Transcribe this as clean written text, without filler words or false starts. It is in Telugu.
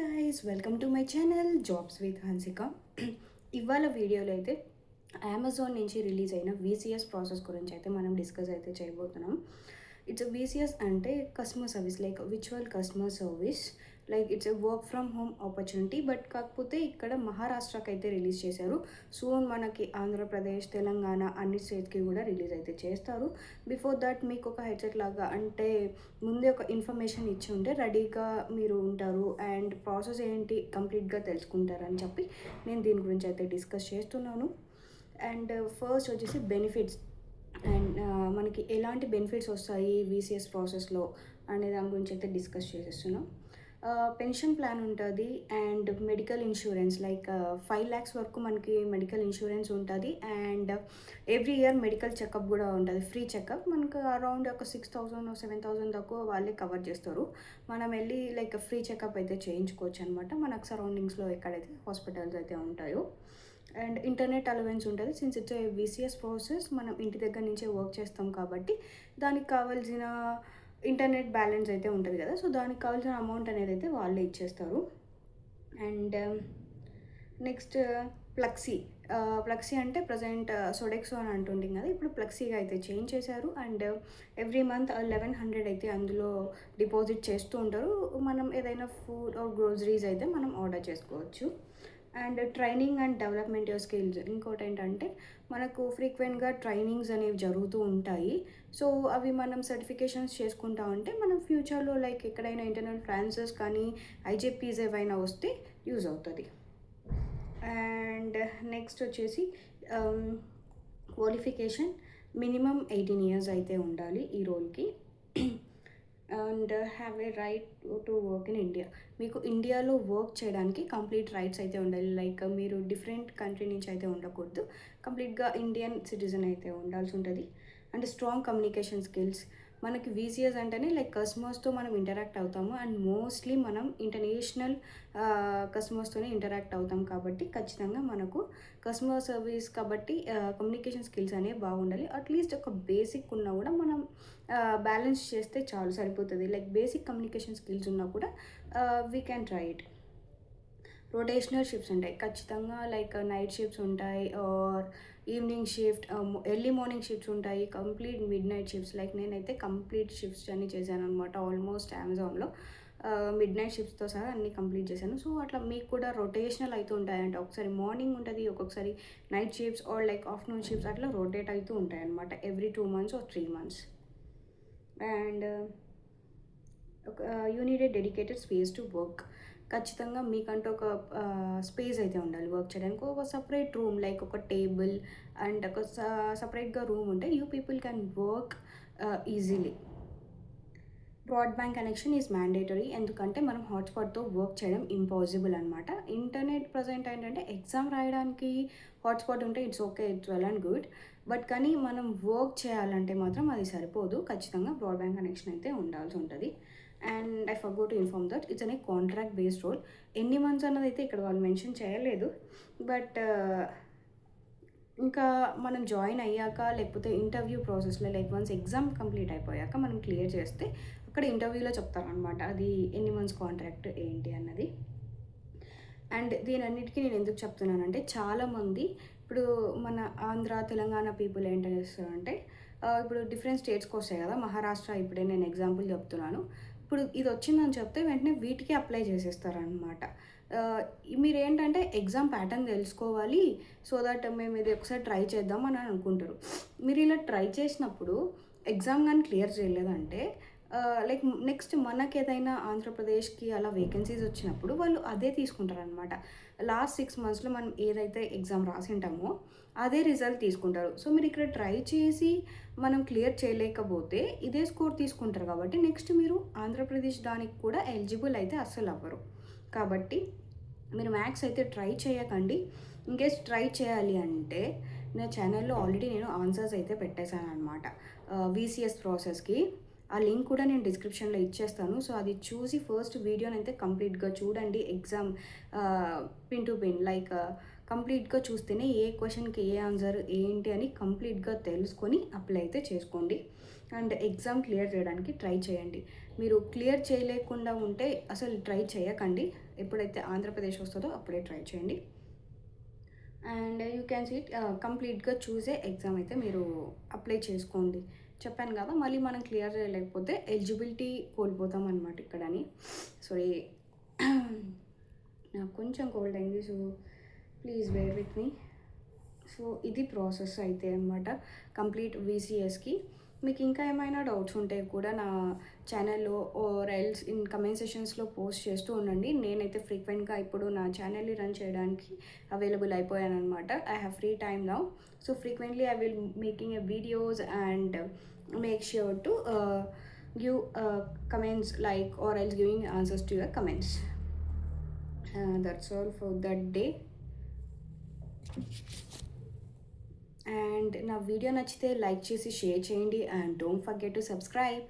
Guys welcome to my channel jobs with Hansika. ఇవాళ వీడియోలో అయితే అమెజాన్ నుంచి రిలీజ్ అయిన వీసీఎస్ ప్రాసెస్ గురించి అయితే మనం డిస్కస్ అయితే చేయబోతున్నాం. ఇట్స్ వీసీఎస్ అంటే కస్టమర్ సర్వీస్, లైక్ విచువల్ customer service, like it's work from home opportunity. But కాకపోతే ఇక్కడ మహారాష్ట్రకి అయితే రిలీజ్ చేశారు. సూన్ మనకి ఆంధ్రప్రదేశ్, తెలంగాణ అన్ని స్టేట్స్కి కూడా రిలీజ్ అయితే చేస్తారు. బిఫోర్ దట్ మీకు ఒక హెడ్సెట్ లాగా, అంటే ముందే ఒక ఇన్ఫర్మేషన్ ఇచ్చి ఉంటే రెడీగా మీరు ఉంటారు అండ్ ప్రాసెస్ ఏంటి కంప్లీట్గా తెలుసుకుంటారని చెప్పి నేను దీని గురించి అయితే డిస్కస్ చేస్తున్నాను. అండ్ ఫస్ట్ వచ్చేసి బెనిఫిట్స్, అండ్ మనకి ఎలాంటి బెనిఫిట్స్ వస్తాయి వీసీఎస్ ప్రాసెస్లో అనే దాని గురించి అయితే డిస్కస్ చేసేస్తున్నాం. పెన్షన్ ప్లాన్ ఉంటుంది and medical insurance, like 5 lakhs వరకు మనకి మెడికల్ ఇన్సూరెన్స్ ఉంటుంది. And every year medical checkup కూడా ఉంటుంది, ఫ్రీ చెకప్. మనకు అరౌండ్ ఒక 6,000 7,000 దాకా వాళ్ళే కవర్ చేస్తారు. మనం వెళ్ళి లైక్ ఫ్రీ చెకప్ అయితే చేయించుకోవచ్చు అనమాట, మనకు సరౌండింగ్స్లో ఎక్కడైతే హాస్పిటల్స్ అయితే ఉంటాయో. అండ్ ఇంటర్నెట్ అలవెన్స్ ఉంటుంది. Since it's a VCS process, మనం ఇంటి దగ్గర నుంచే వర్క్ చేస్తాం కాబట్టి దానికి కావాల్సిన ఇంటర్నెట్ బ్యాలెన్స్ అయితే ఉంటుంది కదా, సో దానికి కావాల్సిన అమౌంట్ అనేది అయితే వాళ్ళే ఇచ్చేస్తారు. And next ప్లక్సీ. ప్లక్సీ అంటే ప్రజెంట్ సొడెక్సో అని అంటుంటుంది కదా, ఇప్పుడు ప్లక్సీగా అయితే చేంజ్ చేశారు. అండ్ ఎవ్రీ మంత్ 1,100 అయితే అందులో డిపాజిట్ చేస్తూ ఉంటారు. మనం ఏదైనా ఫుడ్ ఆర్ గ్రోసరీస్ అయితే మనం ఆర్డర్ చేసుకోవచ్చు. And training and development your skills. ఇంకోటి ఏంటంటే మనకు ఫ్రీక్వెంట్గా ట్రైనింగ్స్ అనేవి జరుగుతూ ఉంటాయి. సో అవి మనం సర్టిఫికేషన్స్ చేసుకుంటా ఉంటే మనం ఫ్యూచర్లో లైక్ ఎక్కడైనా ఇంటర్నల్ ట్రాన్స్ఫర్స్ కానీ ఐజేపీస్ ఏవైనా వస్తే యూజ్ అవుతుంది. అండ్ నెక్స్ట్ వచ్చేసి క్వాలిఫికేషన్ మినిమం 18 years అయితే ఉండాలి ఈ రోల్కి. And have a right to work in India. మీకు ఇండియాలో వర్క్ చేయడానికి కంప్లీట్ రైట్స్ అయితే ఉండాలి. లైక్ మీరు డిఫరెంట్ కంట్రీ నుంచి అయితే ఉండకూడదు, కంప్లీట్గా ఇండియన్ సిటిజన్ అయితే ఉండాల్సి ఉంటుంది. And strong communication skills. మనకి వీసీఎస్ అంటేనే లైక్ కస్టమర్స్తో మనం ఇంటరాక్ట్ అవుతాము అండ్ మోస్ట్లీ మనం ఇంటర్నేషనల్ కస్టమర్స్తోనే ఇంటరాక్ట్ అవుతాం కాబట్టి ఖచ్చితంగా మనకు కస్టమర్ సర్వీస్ కాబట్టి కమ్యూనికేషన్ స్కిల్స్ అనేవి బాగుండాలి. అట్లీస్ట్ ఒక బేసిక్ ఉన్నా కూడా మనం బ్యాలెన్స్ చేస్తే చాలు, సరిపోతుంది. లైక్ బేసిక్ కమ్యూనికేషన్ స్కిల్స్ ఉన్నా కూడా we can try it. Rotational shifts ఉంటాయి ఖచ్చితంగా, లైక్ నైట్ షిఫ్ట్స్ ఉంటాయి or evening shift, early morning shifts ఉంటాయి, complete midnight shifts. Like నేనైతే కంప్లీట్ షిఫ్ట్స్ అన్నీ చేశాను అనమాట ఆల్మోస్ట్ అమెజాన్లో. మిడ్ నైట్ షిఫ్ట్స్తో సహా అన్నీ కంప్లీట్ చేశాను. సో అట్లా మీకు కూడా రొటేషనల్ అవుతూ ఉంటాయంట, ఒకసారి మార్నింగ్ ఉంటుంది, ఒక్కొక్కసారి night shifts are like afternoon shifts అట్లా రొటేట్ అవుతూ ఉంటాయి అనమాట every 2 months or 3 months. And you need a dedicated space to work. ఖచ్చితంగా మీకంటూ ఒక స్పేస్ అయితే ఉండాలి వర్క్ చేయడానికి. ఒక సపరేట్ రూమ్, లైక్ ఒక టేబుల్ అండ్ ఒక సపరేట్గా రూమ్ ఉంటే you people can work easily. Broadband connection is mandatory, ఎందుకంటే మనం హాట్స్పాట్తో వర్క్ చేయడం ఇంపాసిబుల్ అనమాట. ఇంటర్నెట్ ప్రజెంట్ ఏంటంటే ఎగ్జామ్ రాయడానికి హాట్స్పాట్ ఉంటే it's okay, it's well and good. But కానీ మనం వర్క్ చేయాలంటే మాత్రం అది సరిపోదు, ఖచ్చితంగా బ్రాడ్బ్యాండ్ కనెక్షన్ అయితే ఉండాల్సి ఉంటుంది. And I forgo to inform that it's అనే కాంట్రాక్ట్ బేస్డ్ రోల్. ఎన్ని మంత్స్ అన్నది అయితే ఇక్కడ వాళ్ళు మెన్షన్ చేయలేదు. బట్ ఇంకా మనం జాయిన్ అయ్యాక లేకపోతే ఇంటర్వ్యూ ప్రాసెస్లో, లైక్ వన్స్ ఎగ్జామ్ కంప్లీట్ అయిపోయాక మనం క్లియర్ చేస్తే అక్కడ ఇంటర్వ్యూలో చెప్తారనమాట అది ఎన్ని మంత్స్ కాంట్రాక్ట్ ఏంటి అన్నది. అండ్ దీనన్నిటికీ నేను ఎందుకు చెప్తున్నానంటే చాలామంది ఇప్పుడు మన ఆంధ్ర తెలంగాణ పీపుల్ ఏం చేస్తారంటే ఇప్పుడు డిఫరెంట్ స్టేట్స్కి వస్తాయి కదా, మహారాష్ట్ర ఇప్పుడే నేను ఎగ్జాంపుల్ చెప్తున్నాను. ఇప్పుడు ఇది వచ్చిందని చెప్తే వెంటనే వీటికి అప్లై చేసేస్తారనమాట. మీరు ఏంటంటే ఎగ్జామ్ ప్యాటర్న్ తెలుసుకోవాలి, సో దట్ మేము ఇది ఒకసారి ట్రై చేద్దాం అని అనుకుంటారు. మీరు ఇలా ట్రై చేసినప్పుడు ఎగ్జామ్ కానీ క్లియర్ చేయలేదంటే లైక్ నెక్స్ట్ మనకి ఏదైనా ఆంధ్రప్రదేశ్కి అలా వేకెన్సీస్ వచ్చినప్పుడు వాళ్ళు అదే తీసుకుంటారనమాట. లాస్ట్ 6 monthsలో మనం ఏదైతే ఎగ్జామ్ రాసింటామో అదే రిజల్ట్ తీసుకుంటారు. సో మీరు ఇక్కడ ట్రై చేసి మనం క్లియర్ చేయలేకపోతే ఇదే స్కోర్ తీసుకుంటారు కాబట్టి నెక్స్ట్ మీరు ఆంధ్రప్రదేశ్ దానికి కూడా ఎలిజిబుల్ అయితే అస్సలు అవ్వరు. కాబట్టి మీరు మ్యాథ్స్ అయితే ట్రై చేయకండి. ఇన్కేస్ ట్రై చేయాలి అంటే నా ఛానల్లో ఆల్రెడీ నేను ఆన్సర్స్ అయితే పెట్టేశాను అనమాట వీసీఎస్ ప్రాసెస్కి. ఆ లింక్ కూడా నేను డిస్క్రిప్షన్లో ఇచ్చేస్తాను. సో అది చూసి ఫస్ట్ వీడియోని అయితే కంప్లీట్గా చూడండి. Exam pin to pin like కంప్లీట్గా చూస్తేనే ఏ క్వశ్చన్కి ఏ ఆన్సర్ ఏంటి అని కంప్లీట్గా తెలుసుకొని అప్లై అయితే చేసుకోండి. అండ్ ఎగ్జామ్ క్లియర్ చేయడానికి ట్రై చేయండి. మీరు క్లియర్ చేయలేకుండా ఉంటే అసలు ట్రై చేయకండి. ఎప్పుడైతే ఆంధ్రప్రదేశ్ వస్తుందో అప్పుడే ట్రై చేయండి. And you can see it కంప్లీట్గా చూసే ఎగ్జామ్ అయితే మీరు అప్లై చేసుకోండి. చెప్పాను కదా, మళ్ళీ మనం క్లియర్ చేయలేకపోతే ఎలిజిబిలిటీ కోల్పోతాం అనమాట ఇక్కడని. సారీ, నాకు కొంచెం కోల్డ్ అయింది, so please bear with me. So ఇది ప్రాసెస్ అయితే అనమాట కంప్లీట్ వీసీఎస్కి. మీకు ఇంకా ఏమైనా డౌట్స్ ఉంటే కూడా నా ఛానల్లో ఆర్ ఎల్స్ ఇన్ కమెంట్ సెషన్స్లో పోస్ట్ చేస్తూ ఉండండి. నేనైతే ఫ్రీక్వెంట్గా ఇప్పుడు నా ఛానల్ని రన్ చేయడానికి అవైలబుల్ అయిపోయాను అనమాట. I have free time now. So frequently I will making a videos and make sure to give comments like or else giving answers to your comments. That's all for that day. And నా వీడియో నచ్చితే లైక్ చేసి షేర్ చేయండి and don't forget to subscribe.